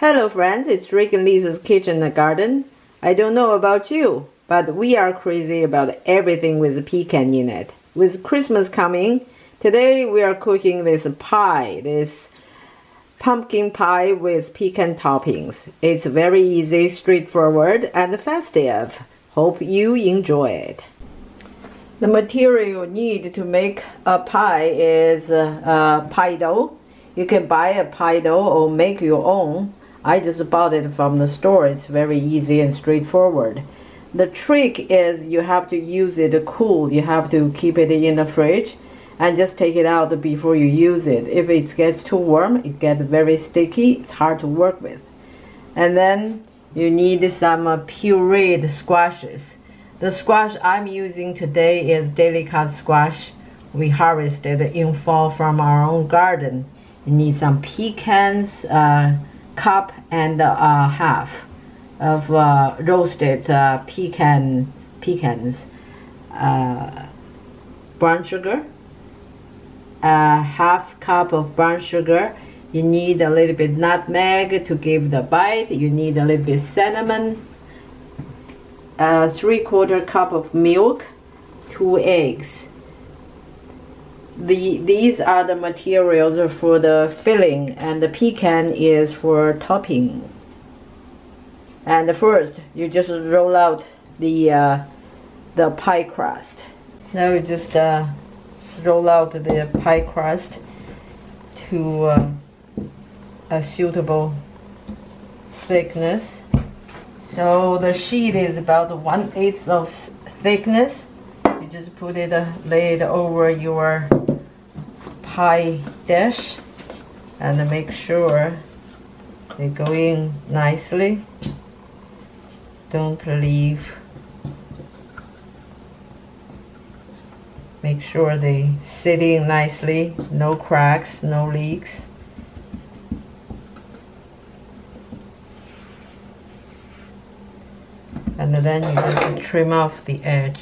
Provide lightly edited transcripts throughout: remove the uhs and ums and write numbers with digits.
Hello friends, it's Rick and Lisa's Kitchen and Garden. I don't know about you, but we are crazy about everything with pecan in it. With Christmas coming, today we are cooking this pie, this pumpkin pie with pecan toppings. It's very easy, straightforward, and festive. Hope you enjoy it. The material you need to make a pie is pie dough. You can buy a pie dough or make your own. I just bought it from the store. It's very easy and straightforward. The trick is you have to use it cool. You have to keep it in the fridge and just take it out before you use it. If it gets too warm, it gets very sticky. It's hard to work with. And then you need some pureed squashes. The squash I'm using today is Delicata Squash. We harvested in fall from our own garden. You need some pecans, cup and a half of roasted pecans, brown sugar, a half cup of brown sugar. You need a little bit nutmeg to give the bite. You need a little bit cinnamon, 3/4 cup of milk, 2 eggs. These are the materials for the filling, and the pecan is for topping. And first, you just roll out the pie crust. Now you just roll out the pie crust to a suitable thickness. So the sheet is about 1/8 of thickness. You just put it, lay it over your pie dish and make sure they go in nicely. Don't leave. Make sure they sit in nicely, no cracks, no leaks. And then you just trim off the edge.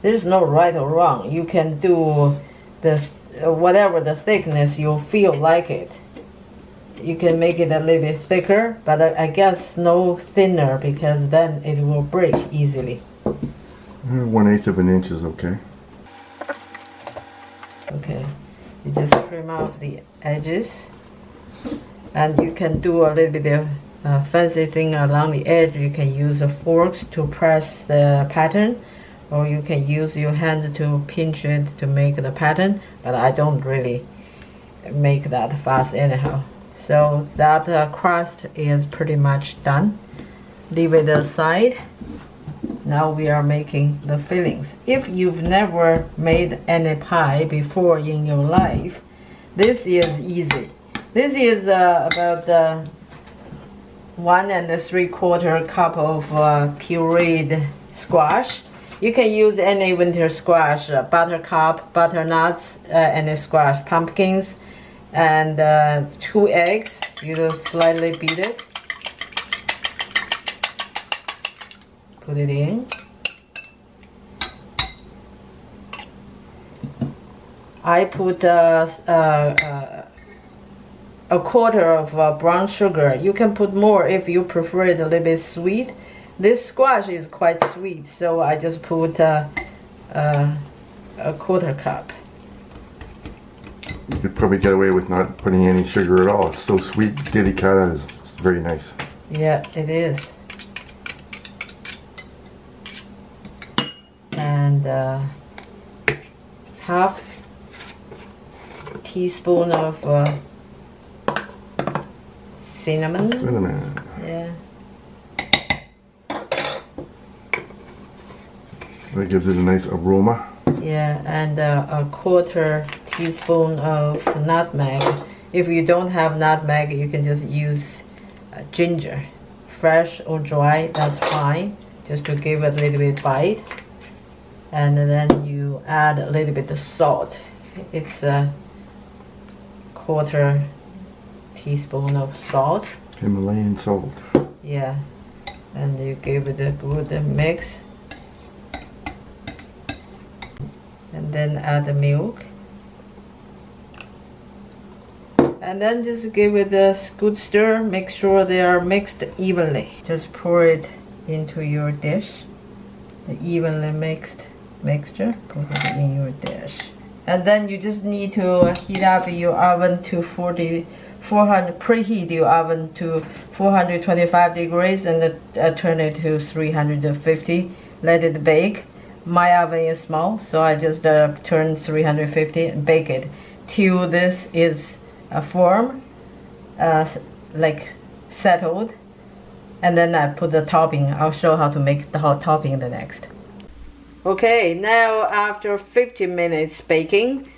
There's no right or wrong. You can do this whatever the thickness you feel like it. You can make it a little bit thicker, but I guess no thinner because then it will break easily. 1/8 of an inch is okay. Okay, you just trim off the edges, and you can do a little bit of fancy thing along the edge. You can use forks to press the pattern, or you can use your hand to pinch it to make the pattern, but I don't really make that fast anyhow. So that crust is pretty much done. Leave it aside. Now we are making the fillings. If you've never made any pie before in your life, this is easy. This is about 1 3/4 cup of pureed squash. You can use any winter squash, buttercup, butternuts, any squash, pumpkins, and 2 eggs. You just slightly beat it. Put it in. I put a 1/4 of brown sugar. You can put more if you prefer it a little bit sweet. This squash is quite sweet, so I just put a 1/4 cup. You could probably get away with not putting any sugar at all. It's so sweet. Delicata is very nice. Yeah, it is. And half teaspoon of cinnamon. Cinnamon. Yeah. That gives it a nice aroma. Yeah, and a 1/4 teaspoon of nutmeg. If you don't have nutmeg, you can just use ginger, fresh or dry, that's fine, just to give it a little bit bite. And then you add a little bit of salt. It's a 1/4 teaspoon of salt. Himalayan salt. Yeah, and you give it a good mix. And then add the milk. And then just give it a good stir. Make sure they are mixed evenly. Just pour it into your dish. The evenly mixed mixture. Put it in your dish. And then you just need to heat up your oven to 400. Preheat your oven to 425 degrees and turn it to 350. Let it bake. My oven is small, so I just turn 350 and bake it till this is form, like settled. And then I put the topping. I'll show how to make the hot topping the next. Okay, now after 15 minutes baking,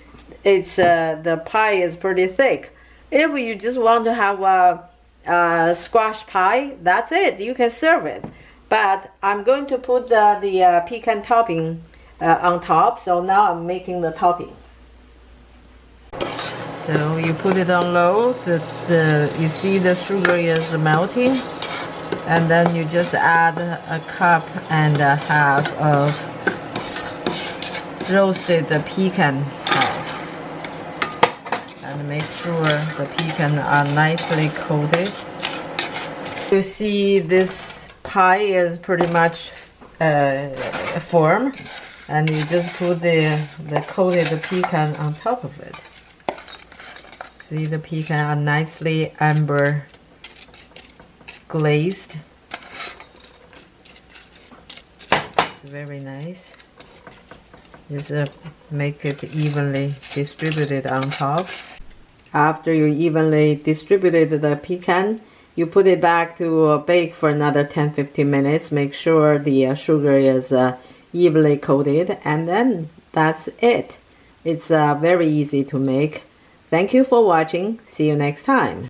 it's the pie is pretty thick. If you just want to have a squash pie, that's it. You can serve it. But I'm going to put the pecan topping on top. So now I'm making the toppings. So you put it on low. You see the sugar is melting, and then you just add a cup and a half of roasted pecan halves, and make sure the pecan are nicely coated. You see this pie is pretty much form, and you just put the coated pecan on top of it. See, the pecan are nicely amber glazed. It's very nice. Just make it evenly distributed on top. After you evenly distributed the pecan, you put it back to bake for another 10-15 minutes. Make sure the sugar is evenly coated, and then that's it. It's very easy to make. Thank you for watching. See you next time.